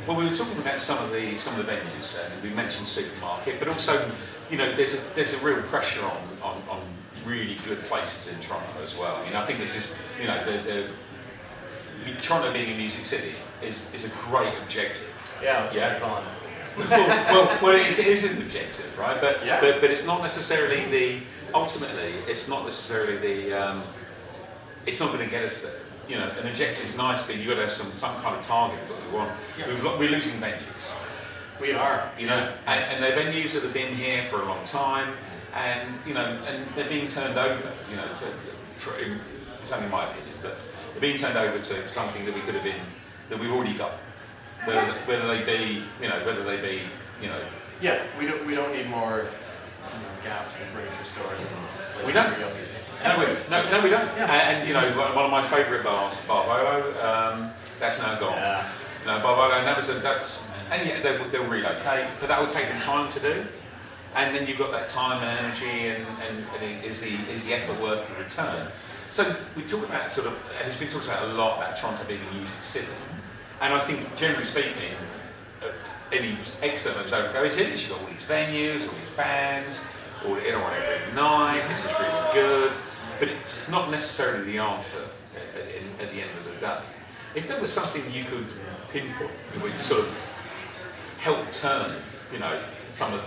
Well, we were talking about some of the venues, and we mentioned supermarket, but also, there's a real pressure on really good places in Toronto as well. I mean, I think this is, Toronto being a music city is a great objective. Yeah, that's what on it. well, it is an objective, right? But it's not necessarily ultimately, it's not necessarily it's not going to get us there. An objective is nice, but you've got to have some kind of target that we want. Yeah. We're losing venues. We are. And they're venues that have been here for a long time, and and they're being turned over. It's only my opinion, but they're being turned over to something that we've already got. Whether they be. Yeah, we don't need more gaps in furniture stores and we don't. No, we don't. Yeah. And one of my favourite bars, Bar Volo, that's now gone. Yeah. Bar Volo, and yeah, they'll relocate, but that will take them time to do. And then you've got that time and energy, and is the effort worth the return? So we talk about it's been talked about a lot about Toronto being a music city, and I think generally speaking, any external observer goes, you've got all these venues, all these bands, all every night. This is really good. But it's not necessarily the answer at the end of the day. If there was something you could pinpoint that would sort of help turn, some of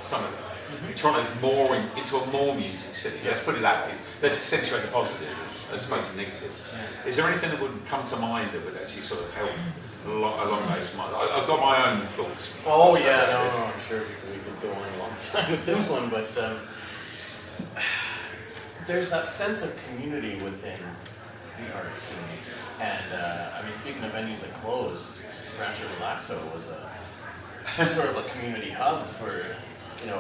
Toronto more into a more music city. Let's put it that way. Let's accentuate the positive as opposed to negative. Yeah. Is there anything that would come to mind that would actually sort of help along those lines? I've got my own thoughts. Oh yeah, no, I'm sure we could go on a long time with this one, but. There's that sense of community within the art scene, and speaking of venues that closed, Rancho Relaxo was a sort of a community hub for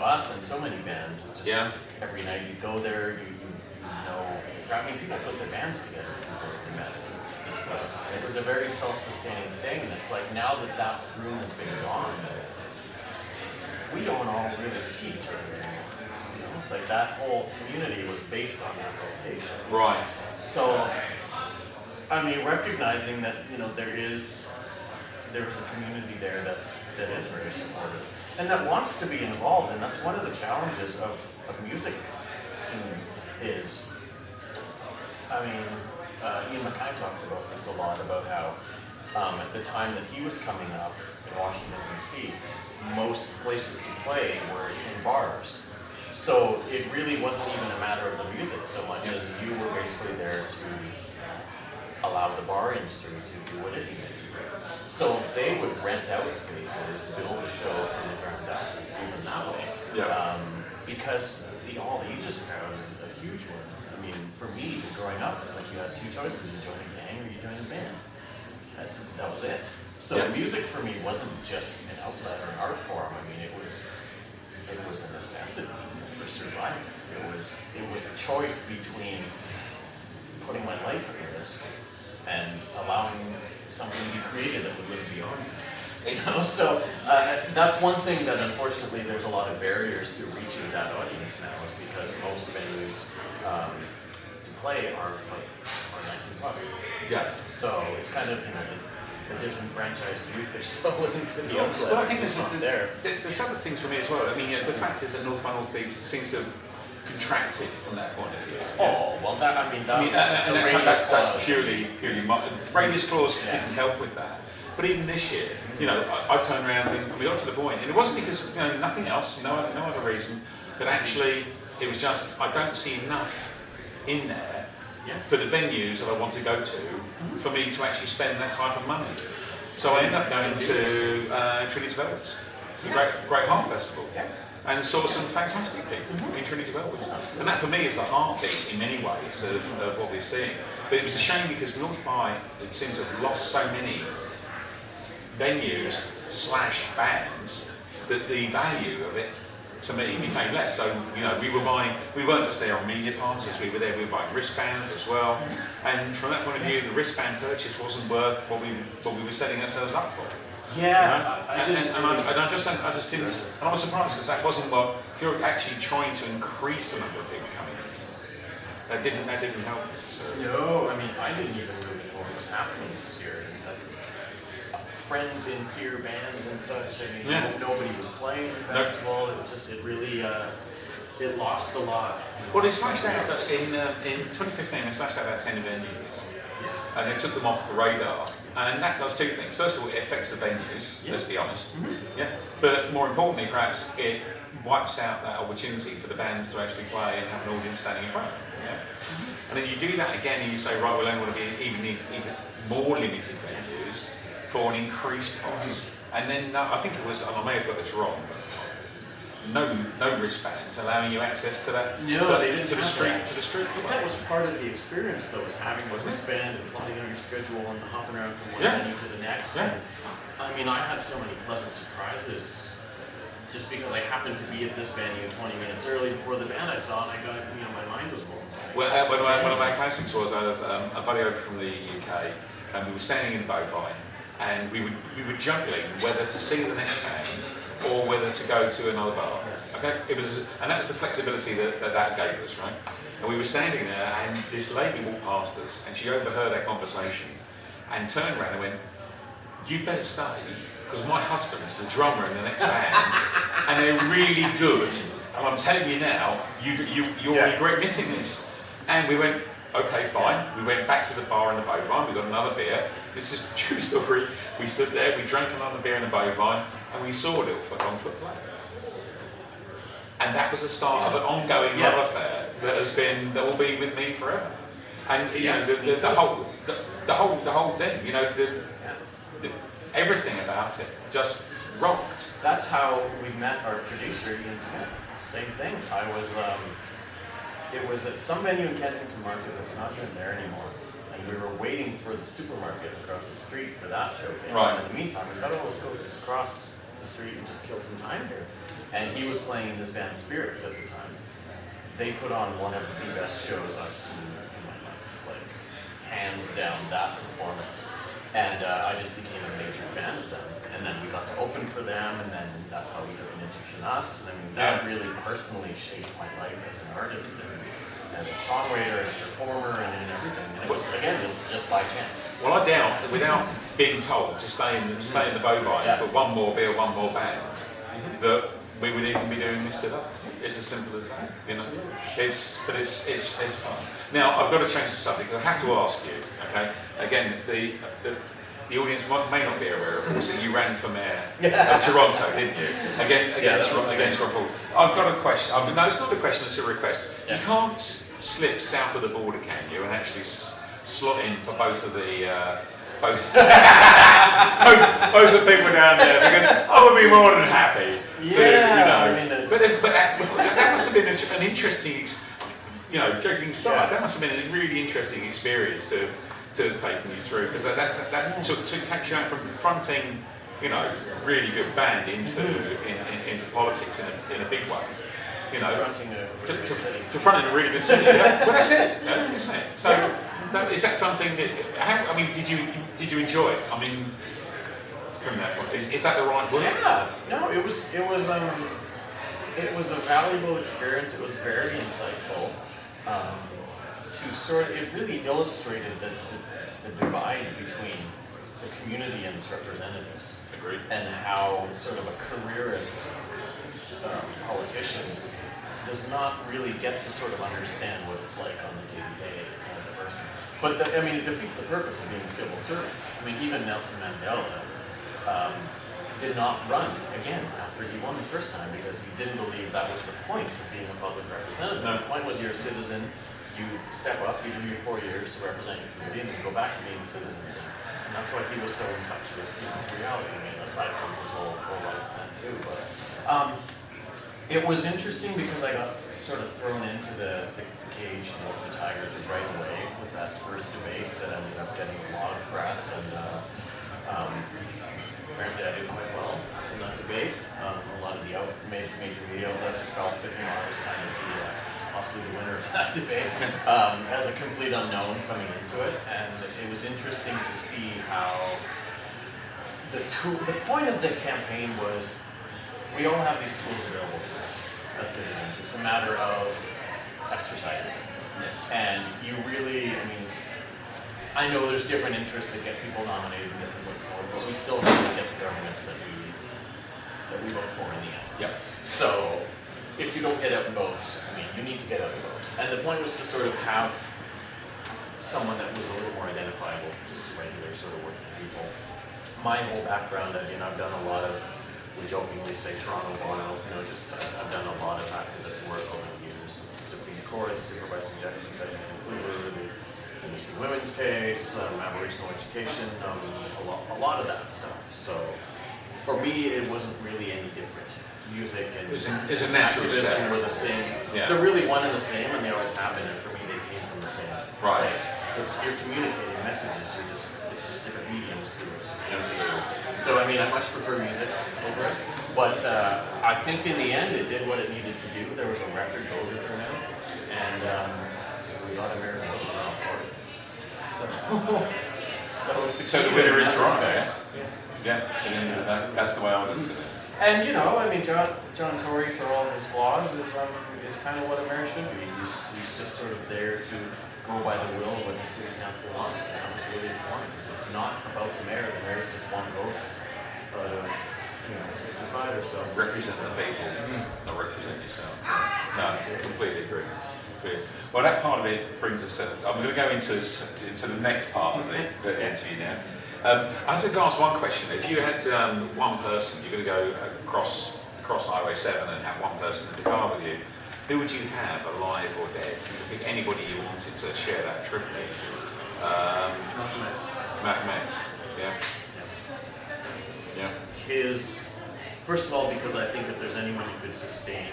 us and so many bands. Every night you go there, people put their bands together before they met this place. It was a very self-sustaining thing. And it's like now that room has been gone, we don't all really see each other anymore. It's like that whole community was based on that location. Right. So, recognizing that there's a community there that is very supportive and that wants to be involved, and that's one of the challenges of music scene is. Ian MacKay talks about this a lot about how at the time that he was coming up in Washington D.C., most places to play were in bars. So it really wasn't even a matter of the music so much as you were basically there to allow the bar industry to do what it needed to do. So they would rent out spaces, build a show from the ground up, even that way. Yeah. Because the all ages crowd is a huge one. For me, growing up, it's like you had two choices: you join a gang or you join a band. That was it. So music for me wasn't just an outlet or an art form. It was a necessity for surviving. It was a choice between putting my life at risk and allowing something to be created that would live beyond me. So that's one thing that unfortunately there's a lot of barriers to reaching that audience now, is because most venues to play are 19 plus. Yeah. So it's kind of the disenfranchised youth are so looking for the outlet. Well, I think there's other things for me as well. The fact is that North by Northeast seems to have contracted from that point of view. Oh, well, that's purely Radius Clause didn't help with that. But even this year, I turned around and we got to the point, and it wasn't because nothing else, no other reason, but actually it was just I don't see enough in there for the venues that I want to go to for me to actually spend that type of money. So I ended up going to Trinity Velvets, to the Great Heart Festival, and saw some fantastic people in Trinity Velvets. And that for me is the heartbeat in many ways of what we're seeing. But it was a shame because North by, it seems to have lost so many venues / bands that the value of it to me became less. So we weren't just there on media passes, we were buying wristbands as well. And from that point of view, the wristband purchase wasn't worth what we were setting ourselves up for. Yeah, I just didn't, and I was surprised because that wasn't what, if you're actually trying to increase the number of people coming in, that didn't help necessarily. No, I didn't even really know what was happening this year. friends in peer bands and such. I mean, Yeah. nobody was playing the festival. It was just, it really, it lost a lot. Well, they slashed out in 2015. They slashed out about 10 venues, and they took them off the radar. And that does two things. First of all, it affects the venues. Let's be honest. Yeah. But more importantly, perhaps it wipes out that opportunity for the bands to actually play and have an audience standing in front of them. Yeah. And then you do that again, and you say, right, we'll only want to be even more limited venues for an increased price. And then I think it was, and I may have got this wrong, but no wristbands allowing you access to that. No, they didn't to the have street. that. To the street. But that was part of the experience, though, was having a Wasn't it? wristband and plotting out your schedule and hopping around from one Yeah. venue to the next. Yeah. And, I mean, I had so many pleasant surprises just because I happened to be at this venue 20 minutes early before the band I saw, and I got, my mind was blown away. Well, one of our classics was a buddy over from the UK, and we were standing in the Bovine, and we were juggling whether to see the next band or whether to go to another bar. Okay, and that was the flexibility that gave us, right? And we were standing there, and this lady walked past us, and she overheard our conversation, and turned around and went, "You'd better stay, because my husband's the drummer in the next band, and they're really good. And I'm telling you now, you'll regret missing this." And we went, "Okay, fine." We went back to the bar in the Bovine. We got another beer. This is a true story. We stood there. We drank another beer in the Bovine, and we saw Little Foot on Foot play. And that was the start of an ongoing love affair that will be with me forever. And the whole thing, everything about it just rocked. That's how we met our producer, Ian Smith. Same thing. It was at some venue in Kensington Market that's not even there anymore. And we were waiting for the supermarket across the street for that showcase. Right. And in the meantime, we thought, let's go across the street and just kill some time here. And he was playing in this band Spirits at the time. They put on one of the best shows I've seen in my life. Like, hands down, that performance. And I just became a major fan of them. And then we got to open for them, and then that's how we took an interest in us. I mean, that really personally shaped my life as an artist and as a songwriter and a performer and everything. And it was, again, just by chance. Well, I doubt, without being told to stay in the Bovine for one more beer, one more band, that we would even be doing this today. It's as simple as that, It's fun. Now, I've got to change the subject. I have to ask you, okay? Again, the audience may not be aware of this. You ran for mayor of Toronto, didn't you? Against Ron Paul. I've got a question. No, it's not a question. It's a request. You can't slip south of the border, can you, and actually slot in for both of the. Both the people down there, because I would be more than happy to, but that must have been an interesting, joking aside, that must have been a really interesting experience to taking you through, because that takes you out from fronting, really good band into politics in a big way, to fronting a really good city. Well, that's it, isn't it? So. Is that something that? Did you enjoy it? From that point, is that the right word? Yeah. No, it was a valuable experience. It was very insightful. It really illustrated the divide between the community and its representatives. Agreed. And how sort of a careerist politician does not really get to sort of understand what it's like on the day-to-day as a person. But it defeats the purpose of being a civil servant. Even Nelson Mandela did not run again after he won the first time, because he didn't believe that was the point of being a public representative. No. The point was, you're a citizen, you step up, you do your 4 years to represent your community, and then go back to being a citizen again. And that's why he was so in touch with reality. Aside from his whole life then too. But it was interesting because I got sort of thrown into the cage of the Tigers right away with that first debate that ended up getting a lot of press, and apparently I did quite well in that debate. A lot of the major media outlets felt that I was kind of possibly the winner of that debate as a complete unknown coming into it, and it was interesting to see how the point of the campaign was, we all have these tools available to us as citizens. It's a matter of exercising them. Yes. And you really, I know there's different interests that get people nominated and get them put forward, but we still have to get the governments that we vote for in the end. Yep. So if you don't get out and vote, I mean, you need to get out and vote. And the point was to sort of have someone that was a little more identifiable, just regular sort of working people. My whole background, I mean, I've done a lot of, we jokingly say Toronto Bono, you know, just I've done a lot of activist work over the years. The Supreme Court, the Supervising Judge in Vancouver, the missing women's case, Aboriginal education, a lot of that stuff. So for me, it wasn't really any different. Music and It's a natural activism step. were the same. Yeah. They're really one and the same, and they always have been. And for me, they came from the same Right. place. You're communicating messages. It's just different mediums through it. Absolutely. So I mean, I much prefer music over it. But I think in the end, it did what it needed to do. There was a record voter turnout, and we got American music around for it. So it's So the winner is in that Toronto, respect. yeah? Yeah, at the end of the day, that's the way I looked at it. And you know, I mean, John Tory, for all of his flaws, is kind of what a mayor should be. He's just sort of there to go by the will of what the city council wants, and that was really important. It's not about the mayor. The mayor is just one vote out of 65 or so. Represent the people, not represent yourself. No, I completely agree. Well, that part of it brings us. I'm going to go into the next part of the interview now. I have to ask one question. If you had one person, you're going to go across Highway 7 and have one person in the car with you, who would you have, alive or dead? You could pick anybody you wanted to share that trip with. Malcolm X. Yeah. First of all, because I think if there's anyone you could sustain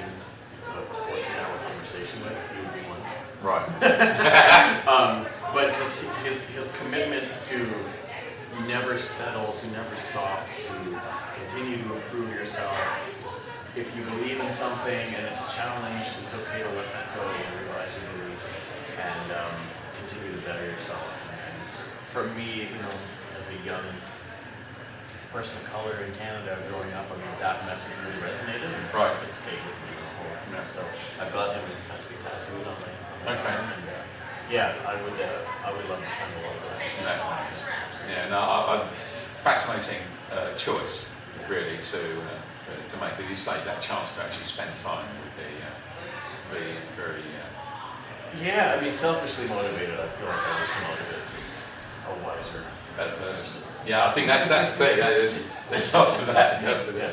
a 14-hour conversation with, he would be one. Right. But just his commitments to never settle, to never stop, to continue to improve yourself. If you believe in something and it's challenged, it's okay to let that go and realize you believe, and continue to better yourself. And for me, as a young person of color in Canada growing up, I mean, that message really resonated, and Right. it stayed with me the whole time. Yeah. So I've got him actually tattooed on my Okay. arm, and yeah, I would love to spend a lot of time. Yeah, no, fascinating choice, really, to make. As you say, that chance to actually spend time would be very. Yeah, I mean, selfishly motivated, I feel like I would come out of it just a wiser, better person. Yeah, I think that's the thing. There's lots of that. Yeah.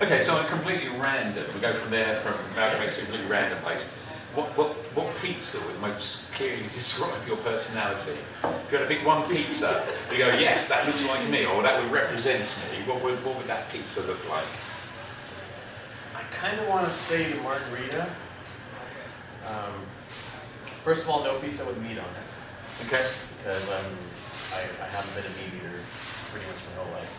Okay, so completely random. We go from there, from Malcolm X, a completely random place. What pizza would most clearly describe your personality? If you had to pick one pizza, you go, yes, that looks like me, or that would represent me. What would that pizza look like? I kind of want to say the margarita. First of all, no pizza with meat on it, Okay. because I haven't been a meat eater pretty much my whole life.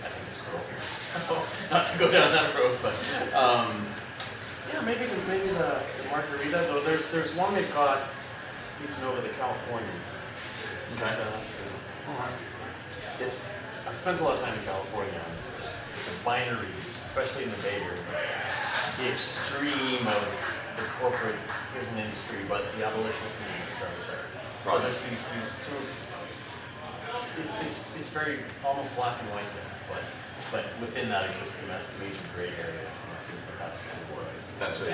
I think it's colloquial, so not to go down that road, but yeah, maybe the margarita. Though there's one they've got. It's over the California. Okay. So that's good. All right. I've spent a lot of time in California, and just the binaries, especially in the Bay Area, the extreme of the corporate prison industry, but the abolitionist movement started there. So Right. there's these two. It's very almost black and white there, but within that exists the major gray area. And I think that's kind of where That's where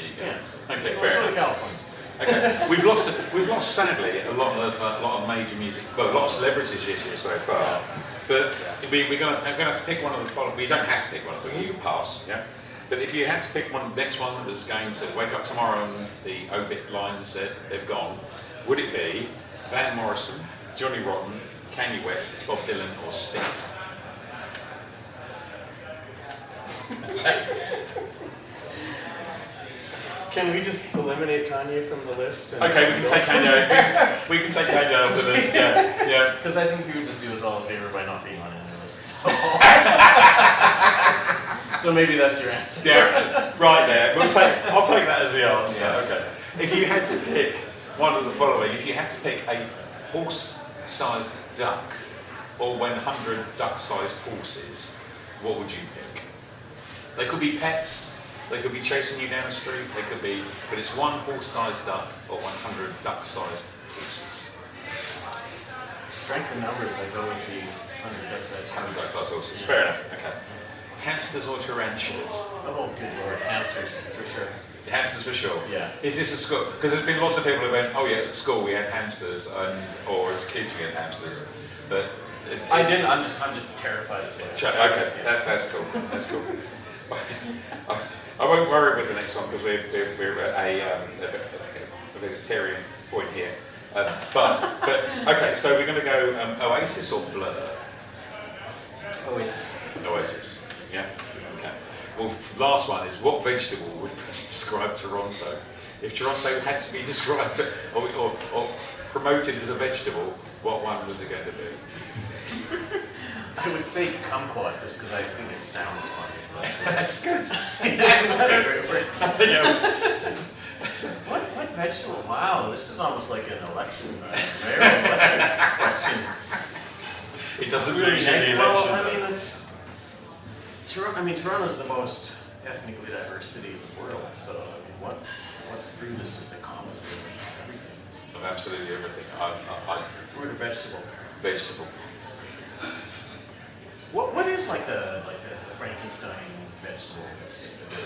you go. Yeah. Okay, Let's fair go to enough. California. Okay, we've lost sadly a lot of major music, well, a lot of celebrities this year so far. But we're going to have to pick one of the following. We don't have to pick one of them. You can pass. Yeah. But if you had to pick one, the next one that was going to wake up tomorrow and the obit line said they've gone, would it be Van Morrison, Johnny Rotten, Kanye West, Bob Dylan, or Sting? Can we just eliminate Kanye from the list? Okay, we can take Kanye. We can take Kanye off the list. Yeah. Because I think we would just do us all a favor by not being on any of this. So, so maybe that's your answer. Yeah, right there. I'll take that as the answer. Yeah. Okay. If you had to pick one of the following, if you had to pick a horse-sized duck or 100 duck-sized horses, what would you pick? They could be pets. They could be chasing you down the street. They could be, but it's one horse-sized duck or 100 duck-sized horses. strength in numbers, I go with the 100 duck-sized 100 horses. duck-sized horses. Fair enough. Okay. Hamsters or tarantulas? Oh, good lord, hamsters, for sure. Hamsters for sure. Yeah. Is this a school? Because there's been lots of people who went, oh yeah, at school we had hamsters, or as kids we had hamsters. But I didn't. I'm just terrified as well. Okay, that's cool. That's cool. I won't worry with the next one because we're at a vegetarian point here. But okay, so we're going to go Oasis or Blur? Oasis. Oasis. Yeah. Okay. Well, last one is what vegetable would best describe Toronto? If Toronto had to be described or promoted as a vegetable, what one was it going to be? I would say kumquat just because I think it sounds funny. That's good. Nothing else. What vegetable? Wow, this is almost like an election. Very election question. It doesn't Really lose you the negative. election. Well, I mean, it's Toronto's the most ethnically diverse city in the world. So I mean, what fruit is just a composite of everything? Of absolutely everything. Fruit or vegetable? Vegetable. What is like the Frankenstein vegetable? That's just a bit.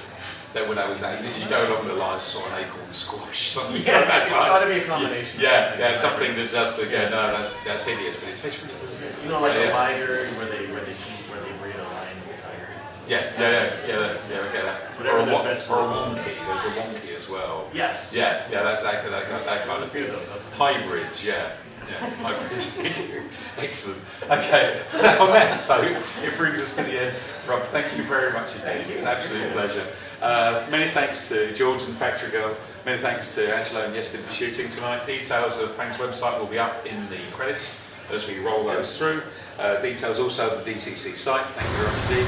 That when I was you go along the lines of sort of an acorn squash, something Yeah, like that. it's got to be a combination. Yeah, something that just again, no, that's hideous, but it tastes really good. You know, like Yeah. the liger where they breed a lion and a tiger. Yeah, I get that. Whatever Or the a vegetable. wonky. There's a wonky as well. Yes. Yeah, that kind There's of a few of those. That's hybrids. Yeah, hybrids. Excellent. Okay, on that note, it brings us to the end. Rob, thank you very much indeed. Thank you. An absolute pleasure. Many thanks to George and Factory Girl. Many thanks to Angelo and Yestin for shooting tonight. Details of Pang's website will be up in the credits as we roll those through. Details also of the DCC site. Thank you very much indeed.